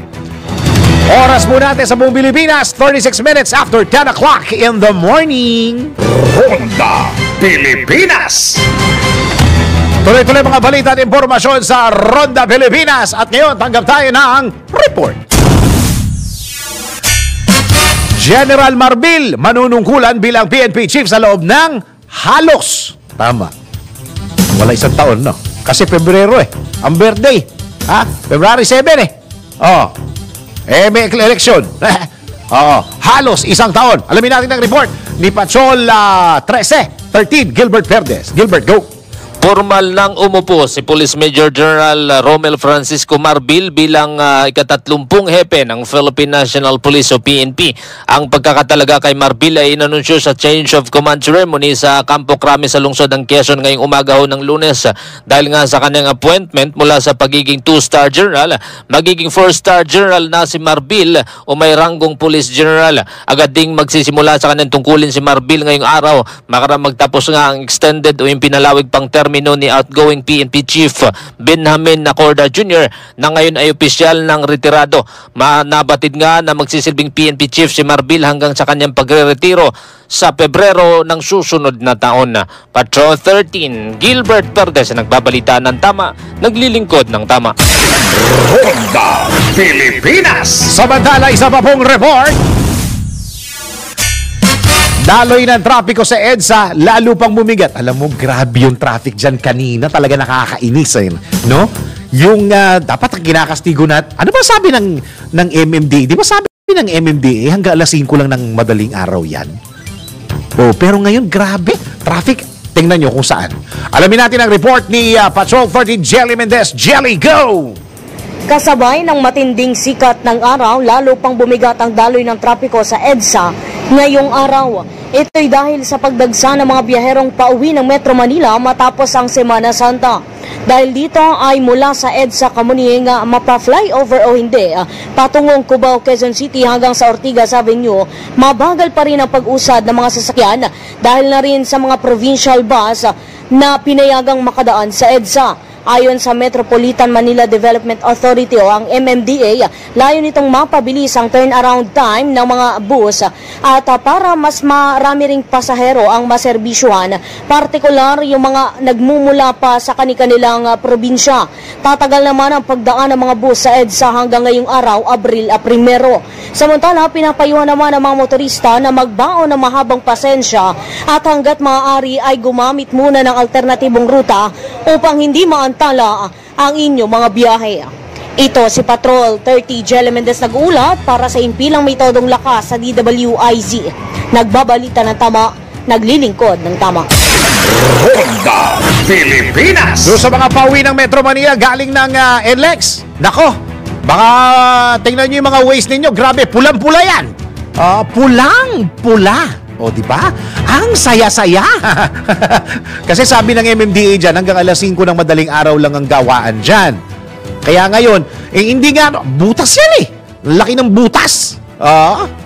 Oras po natin sa buong Pilipinas, 36 minutes after 10 o'clock in the morning. Ronda Pilipinas! Tuloy-tuloy mga balita at impormasyon sa Ronda Pilipinas. At ngayon, tanggap tayo ng report. General Marbil manunungkulan bilang PNP chief sa loob ng halos. Tama. Wala isang taon, no? Kasi Pebrero ang birthday. February 7 may election. Halos isang taon. Alamin natin ang report ni Pachol 13, Gilbert Verdes. Gilbert, go. Formal nang umupo si Police Major General Romel Francisco Marbil bilang ika-30 hepe ng Philippine National Police o PNP. Ang pagkakatalaga kay Marbil ay inanunsyo sa change of command ceremony sa Campo Crame sa lungsod ng Quezon ngayong umaga ho ng Lunes. Dahil nga sa kanyang appointment mula sa pagiging 2-star general, magiging 4-star general na si Marbil o may ranggong Police General. Agad ding magsisimula sa kanyang tungkulin si Marbil ngayong araw para magtapos nga ang extended o yung pinalawig pang termino ni outgoing PNP Chief Benjamin Nacorda Jr. na ngayon ay opisyal ng retirado. Nabatid nga na magsisilbing PNP Chief si Marbil hanggang sa kanyang pagre-retiro sa Pebrero ng susunod na taon. Patrol 13, Gilbert Perdes nagbabalita ng tama, naglilingkod ng tama. Ronda Pilipinas. Samantala, isa pa pong report. Daloy ng trapiko sa EDSA, lalo pang bumigat. Alam mo, grabe yung traffic dyan kanina. Talaga nakakainis, no? Yung dapat kinakastigo natin. Ano ba sabi ng MMDA? Di ba sabi ng MMDA hanggang alas 5 lang ng madaling araw yan? Oh, pero ngayon, grabe. Traffic, tingnan nyo kung saan. Alamin natin ang report ni Patrol 30 Jelly Mendez. Jelly, go! Kasabay ng matinding sikat ng araw, lalo pang bumigat ang daloy ng trapiko sa EDSA ngayong araw. Ito'y dahil sa pagdagsa ng mga biyaherong pauwi ng Metro Manila matapos ang Semana Santa. Dahil dito ay mula sa EDSA Kamuning mapa-flyover o hindi, patungong Cubao, Quezon City hanggang sa Ortigas Avenue, mabagal pa rin ang pag-usad ng mga sasakyan dahil na rin sa mga provincial bus na pinayagang makadaan sa EDSA. Ayon sa Metropolitan Manila Development Authority o ang MMDA, layo nitong mapabilis ang turnaround time ng mga bus at para mas marami ring pasahero ang maserbisyuhan, partikular yung mga nagmumula pa sa kanilang probinsya. Tatagal naman ang pagdaan ng mga bus sa EDSA hanggang ngayong araw, Abril 1. Samantala, pinapayuhan naman ng mga motorista na magbaon ng mahabang pasensya at hanggat maaari ay gumamit muna ng alternatibong ruta upang hindi maantala ang inyong mga biyahe. Ito si Patrol 30 Jelly Mendez nag-uulat para sa impilang may todong lakas sa DWIZ. Nagbabalita ng tama, naglilingkod ng tama. Ronda Pilipinas. So sa mga pauwi ng Metro Manila galing ng NLEX, nako, baka tingnan nyo yung mga ways ninyo. Grabe, pulang-pula yan. Pulang-pula. O, di ba? Ang saya-saya. Kasi sabi ng MMDA dyan, hanggang alas 5 ng madaling araw lang ang gawaan dyan. Kaya ngayon, hindi nga, butas yan eh. Laki ng butas.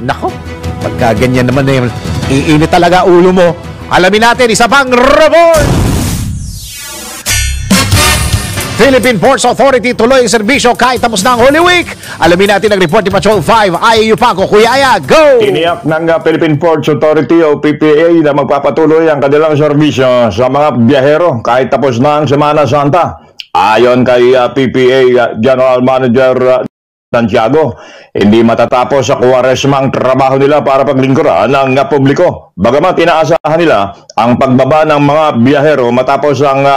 Nako, pagka ganyan naman na iinit talaga ulo mo. Alamin natin, isa pang report. Philippine Ports Authority tuloy ang serbisyo kahit tapos na ang Holy Week. Alamin natin ang report ni Patrol 5. Aya Yupaco, Kuya Aya, go! Tiniyak ng Philippine Ports Authority o PPA na magpapatuloy ang kanilang serbisyo sa mga biyahero kahit tapos na ang Semana Santa. Ayon kay PPA General Manager Santiago, hindi matatapos sa kuwaresmang trabaho nila para paglingkuran ng publiko. Bagamat inaasahan nila ang pagbaba ng mga biyahero matapos ang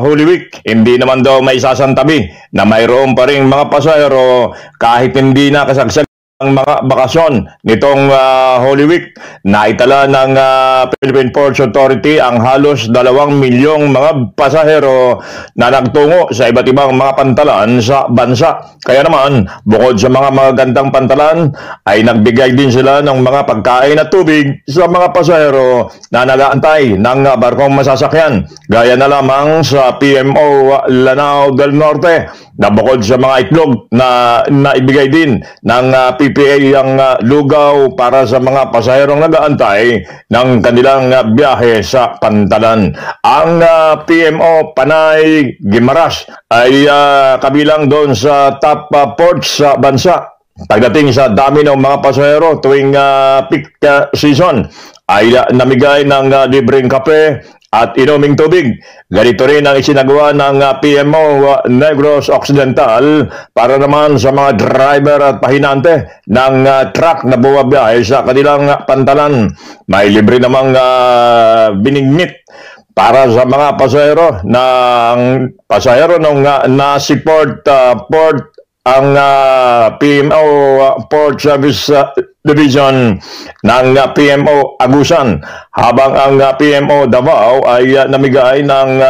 Holy Week, hindi naman daw may sasantabi na mayroon pa rin mga pasahero kahit hindi nakasagsag ang mga bakasyon nitong Holy Week. Naitala ng Philippine Ports Authority ang halos 2 milyong mga pasahero na nagtungo sa iba't ibang mga pantalan sa bansa. Kaya naman, bukod sa mga magandang pantalan, ay nagbigay din sila ng mga pagkain at tubig sa mga pasahero na nag-aantay ng barkong masasakyan. Gaya na lamang sa PMO Lanao del Norte na bukod sa mga itlog na naibigay din ng PPA ang lugaw para sa mga pasaherong nag-aantay ng kanilang biyahe sa pantalan. Ang PMO Panay Guimaras ay kabilang doon sa top ports sa bansa. Pagdating sa dami ng mga pasahero tuwing peak season, ay namigay ng libreng kape at inuming tubig. Ganito rin ang isinagawa ng PMO Negros Occidental para naman sa mga driver at pahinante ng truck na bumabiyahe sa kanilang pantalan. May libre namang binigmit para sa mga pasahero nung nasi port ang PMO Port Service Division ng PMO Agusan, habang ang PMO Davao ay namigay ng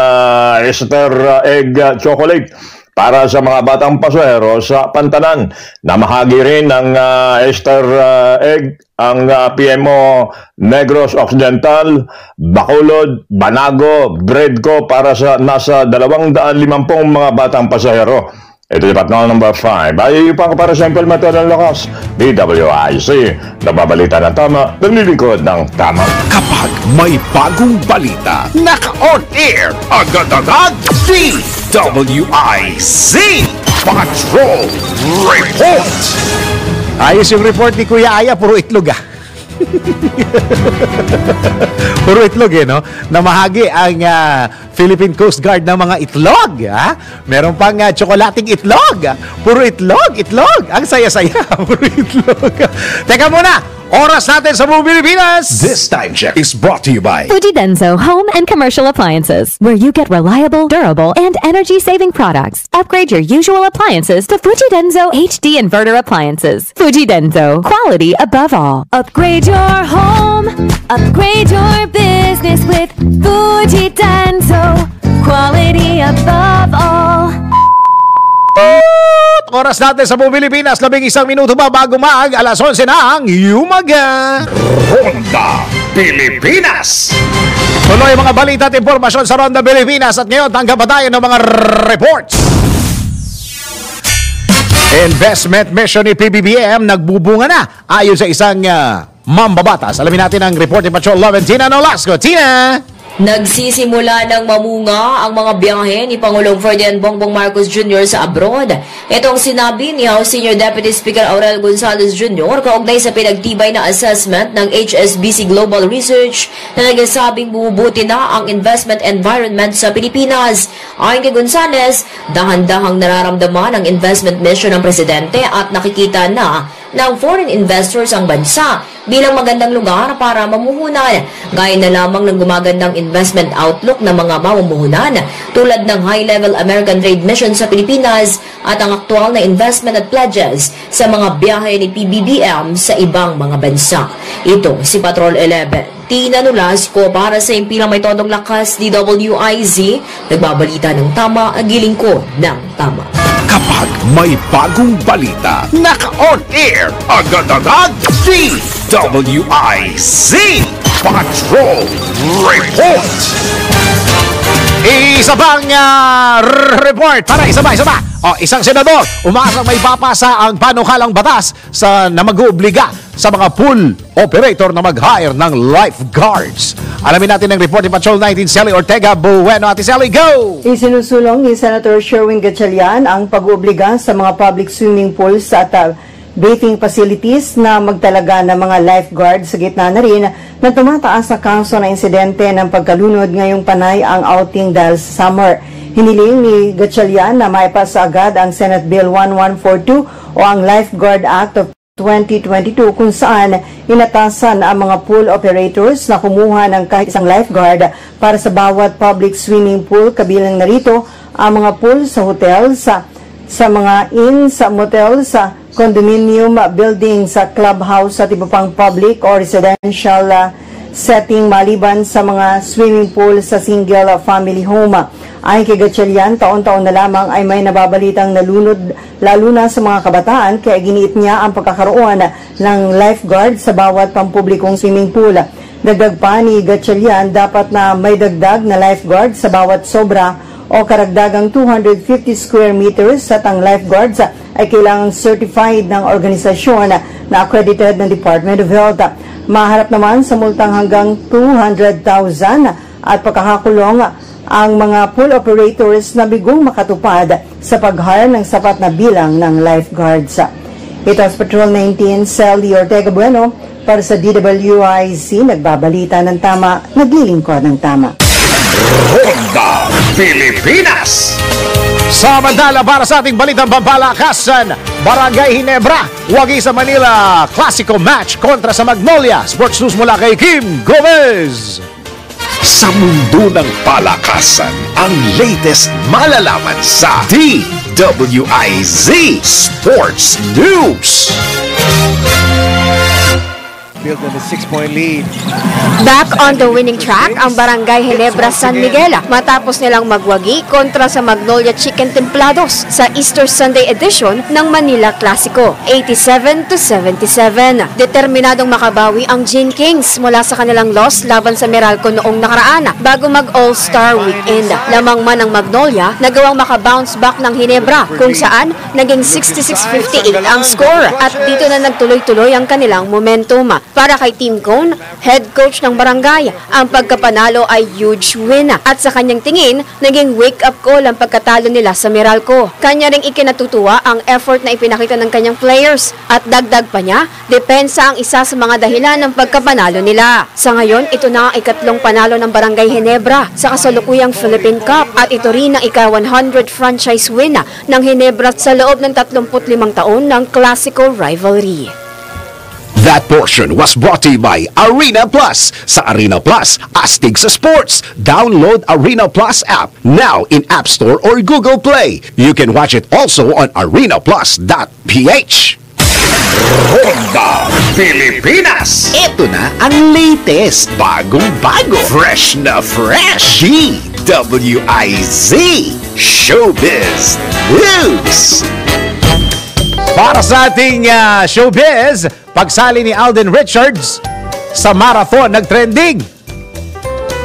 Easter egg chocolate para sa mga batang pasahero sa Pantanan. Namahagi rin ng Easter egg ang PMO Negros Occidental, Bacolod, Banago, Bredco para sa nasa 250 mga batang pasahero. Ito yung patnol number 5. Ay pa para sa implemento ng lakas, DWIC. Nababalita ng tama, naglilingkod ng tama. Kapag may bagong balita, naka-on-air, agad-agad, DWIC Patrol Report. Ayos yung report ni Kuya Aya, puro itlog Puro itlog no? Namahagi ang Philippine Coast Guard ng mga itlog. Meron pang tsokolating itlog. Puro itlog. Ang saya-saya. Puro itlog. Teka muna, oras natin sa buong Pilipinas. This time check is brought to you by Fuji Denso Home and Commercial Appliances, where you get reliable, durable, and energy-saving products. Upgrade your usual appliances to Fuji Denso HD Inverter Appliances. Fuji Denso, quality above all. Upgrade your home, upgrade your business with Fuji Denso, quality above all. Oras natin sa buong Pilipinas, 11 minuto ba bago alas 11 ng umaga. Ronda Pilipinas. Tuloy mga balita at impormasyon sa Ronda Pilipinas at ngayon tanggap pa tayo ng mga reports. Investment mission ni PBBM nagbubunga na ayon sa isang mambabatas. Alamin natin ang report ni Patrol Love and Tina Nolasco. Tina! Nagsisimula ng mamunga ang mga biyahe ni Pangulong Ferdinand Bongbong Marcos Jr. sa abroad. Ito ang sinabi ni House Senior Deputy Speaker Aurel Gonzales Jr. kaugnay sa pinagtibay na assessment ng HSBC Global Research na nagsasabing bumubuti na ang investment environment sa Pilipinas. Ayon kay Gonzales, dahan-dahang nararamdaman ang investment mission ng Presidente at nakikita na ng foreign investors ang bansa bilang magandang lugar para mamuhunan. Gaya na lamang ng gumagandang investment outlook ng mga mamumuhunan tulad ng high-level American Trade Mission sa Pilipinas at ang aktual na investment at pledges sa mga biyahe ni PBBM sa ibang mga bansa. Ito si Patrol 11. Tina Nolasco para sa impilang may todong lakas DWIZ, nagbabalita ng tama, agiling ko ng tama. Kapag may bagong balita, naka-on-air, agad-agad, DWIZ Patrol Report. Isa bang report? Para isa ba? Isang senador umaasang may papasa ang panukalang batas na mag-uubliga sa mga pool operator na mag-hire ng lifeguards. Alamin natin ang report ni Patrol 19 Sally Ortega Bueno. Ate Sally, go! Isinusulong ni Senator Sherwin Gatchalian ang pag-uubliga sa mga public swimming pools at bathing facilities na magtalaga ng mga lifeguards sa gitna na rin na tumataas sa kaso na insidente ng pagkalunod ngayong panay ang outing dahil sa summer. Hiniling ni Gatchalian na maipasa agad ang Senate Bill 1142 o ang Lifeguard Act of 2022 kung saan inatasan ang mga pool operators na kumuha ng kahit isang lifeguard para sa bawat public swimming pool, kabilang narito ang mga pool sa hotel, sa mga inn, sa motel, sa condominium building, sa clubhouse at iba pang public or residential setting maliban sa mga swimming pool sa single family home. Ayon kay Gatchalian, taon-taon na lamang ay may nababalitang nalunod lalo na sa mga kabataan kaya giniit niya ang pagkakaroon ng lifeguard sa bawat pampublikong swimming pool. Dagdag pa ni Gatchalian, dapat na may dagdag na lifeguard sa bawat sobra o karagdagang 250 square meters at ang lifeguards ay kailangang certified ng organisasyon na accredited ng Department of Health. Maharap naman sa multang hanggang 200,000 at pagkakakulong ang mga pool operators na bigong makatupad sa pag-hire ng sapat na bilang ng lifeguards. Ito as Patrol 19, Sally Ortega Bueno para sa DWIZ, nagbabalita ng tama, naglilingkod ng tama. Ronda Pilipinas. Samantala para sa ating balitang pampalakasan, Barangay Ginebra, wagi sa Manila, Clasico match kontra sa Magnolia. Sports News mula kay Kim Gomez. Sa mundo ng palakasan, ang latest malalaman sa DWIZ Sports News. build on a 6-point lead. Back on the winning track ang Barangay Ginebra San Miguel matapos nilang magwagi kontra sa Magnolia Chicken Templados sa Easter Sunday edition ng Manila Clasico, 87-77. Determinadong makabawi ang Gin Kings mula sa kanilang loss laban sa Meralco noong nakaraan bago mag All-Star Weekend. Lamang man ang Magnolia, nagawang makabounce back ng Ginebra kung saan naging 66-58 ang score at dito na nagtuloy-tuloy ang kanilang momentum. Para kay Team Cone, head coach ng barangay, ang pagkapanalo ay huge win at sa kanyang tingin, naging wake-up call ang pagkatalo nila sa Meralco. Kanya ring ikinatutuwa ang effort na ipinakita ng kanyang players at dagdag pa niya, depensa ang isa sa mga dahilan ng pagkapanalo nila. Sa ngayon, ito na ang ikatlong panalo ng Barangay Ginebra sa kasalukuyang Philippine Cup at ito rin ang ika-100 franchise win ng Ginebra sa loob ng 35 taon ng Clasico rivalry. That portion was brought to you by Arena Plus. Sa Arena Plus, astig sa sports. Download Arena Plus app now in App Store or Google Play. You can watch it also on arenaplus.ph. Ronda Pilipinas. Ito na ang latest, bagong-bago, fresh na fresh. DWIZ Showbiz News. Para sa ating showbiz, pagsali ni Alden Richards sa marathon, nag-trending.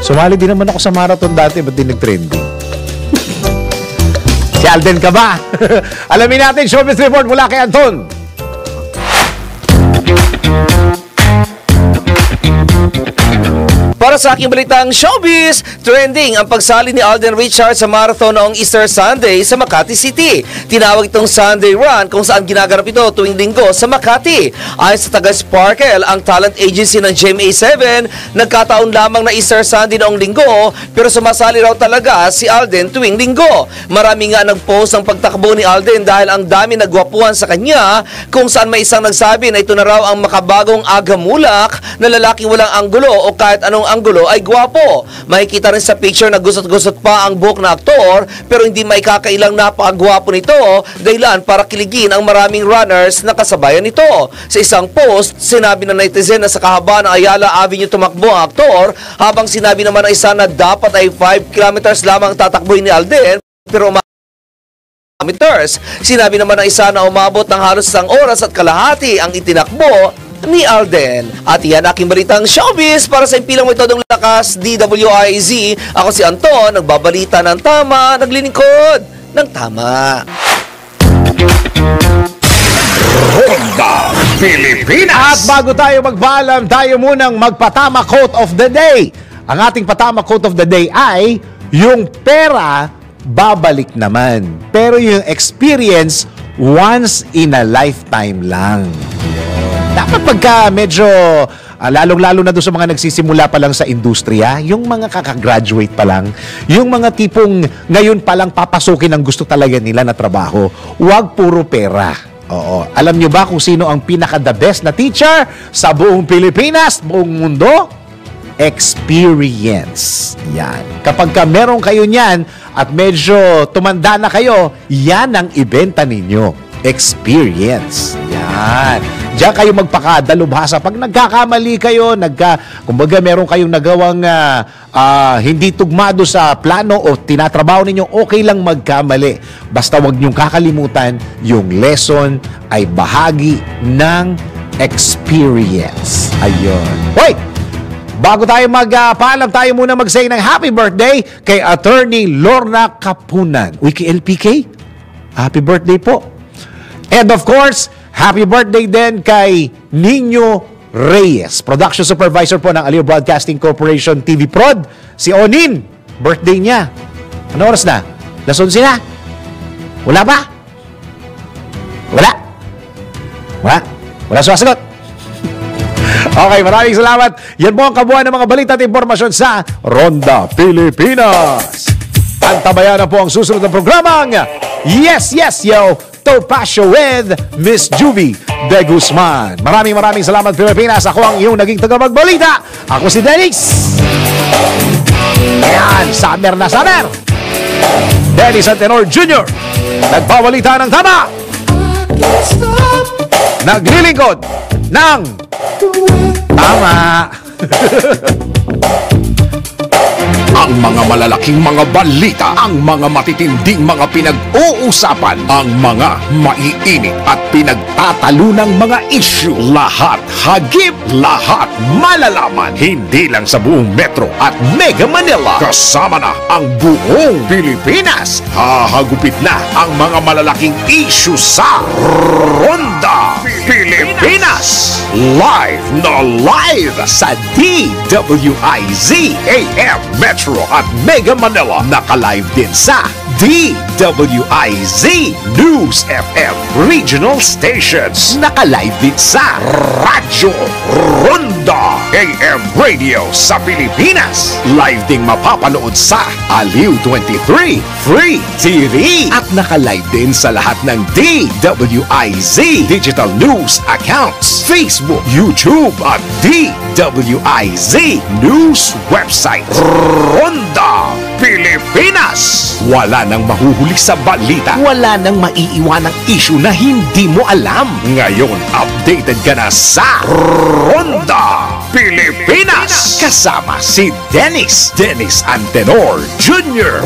Sumali din naman ako sa marathon dati, ba't din nag-trending? Si Alden ka ba? Alamin natin, showbiz report mula kay Anton. Para sa aking balitang showbiz, trending ang pagsali ni Alden Richards sa marathon noong Easter Sunday sa Makati City. Tinawag itong Sunday Run kung saan ginaganap ito tuwing linggo sa Makati. Ayon sa taga Sparkle, ang talent agency ng GMA7, nagkataon lamang na Easter Sunday noong linggo pero sumasali raw talaga si Alden tuwing linggo. Marami nga nag-post ng pagtakbo ni Alden dahil ang dami nagwapuan sa kanya kung saan may isang nagsabi na ito na raw ang makabagong agamulak na lalaking walang anggulo o kahit anong anggulo ay gwapo. Makikita rin sa picture na gusot-gusot pa ang buhok na aktor pero hindi maikakailang napakagwapo nito dahilan para kiligin ang maraming runners na kasabayan nito. Sa isang post, sinabi ng netizen na sa kahabaan ng Ayala Avenue tumakbo ang aktor habang sinabi naman ng isa na dapat ay 5 kilometers lamang tatakboy ni Alden pero meters. Sinabi naman ng isa na umabot ng halos 1 oras at kalahati ang itinakbo ni Alden. At yan aking balitang showbiz para sa impilang may todong lakas, DWIZ. Ako si Anton, nagbabalita ng tama, naglilingkod ng tama. Ronda Pilipinas. At bago tayo magpaalam, tayo munang magpatama quote of the day. Ang ating patama quote of the day ay, yung pera, babalik naman. Pero yung experience, once in a lifetime lang. Dapat pagka medyo, lalong-lalo na doon sa mga nagsisimula pa lang sa industriya, yung mga kakagraduate pa lang, yung mga tipong ngayon pa lang papasukin ang gusto talaga nila na trabaho, huwag puro pera. Oo. Alam nyo ba kung sino ang pinaka-the best na teacher sa buong Pilipinas, buong mundo? Experience. Yan. Kapag ka meron kayo niyan at medyo tumanda na kayo, yan ang ibenta ninyo. Experience. Yan. Diyan kayo magpakadalubhasa. Pag nagkakamali kayo, kumbaga meron kayong nagawang hindi tugmado sa plano o tinatrabaho ninyo, okay lang magkamali. Basta wag niyong kakalimutan, yung lesson ay bahagi ng experience. Ayun. Hoy! Bago tayo magpaalam, tayo muna mag-say ng happy birthday kay Attorney Lorna Kapunan. Uy, kay LPK? Happy birthday po. And of course, happy birthday din kay Nino Reyes, production supervisor po ng Aliw Broadcasting Corporation TV Prod. Si Onin, birthday niya. Ano oras na? 11 na? Wala ba? Wala? Wala sumasagot. Okay, maraming salamat. Yan po ang kabuuan ng mga balita at impormasyon sa Ronda Pilipinas. Antabayan na po ang susunod na programang Yes, Yes, Yo! Topasio with Miss Juvie De Guzman. Maraming salamat Pilipinas. Ako ang iyong naging tagapagbalita. Ako si Dennis. Ayan, summer na summer. Dennis Antenor Jr. Nagbabalita ng tama. Naglilingkod ng Tama. Ang mga malalaking mga balita, ang mga matitinding mga pinag-uusapan, ang mga maiinit at pinagtatalunang mga issue. Lahat hagip, lahat malalaman. Hindi lang sa buong Metro at Mega Manila. Kasama na ang buong Pilipinas. Hahagupit na ang mga malalaking issue sa Ronda Pilipinas. Live na live sa DWIZ AM Metro at Mega Manila. Naka-live din sa DWIZ News FM Regional Stations. Naka-live din sa Radyo Ronda AM Radio sa Pilipinas. Live ding mapapanood sa Aliw 23 Free TV. At naka-live din sa lahat ng DWIZ Digital News accounts, Facebook, YouTube at DWIZ News website. Ronda Pilipinas. Wala nang mahuhuli sa balita. Wala nang maiiwanang issue na hindi mo alam. Ngayon, updated ka na sa Ronda Pilipinas. Kasama si Dennis Antenor Jr.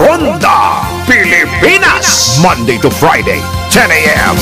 Ronda Pilipinas. Monday to Friday, 10 a.m.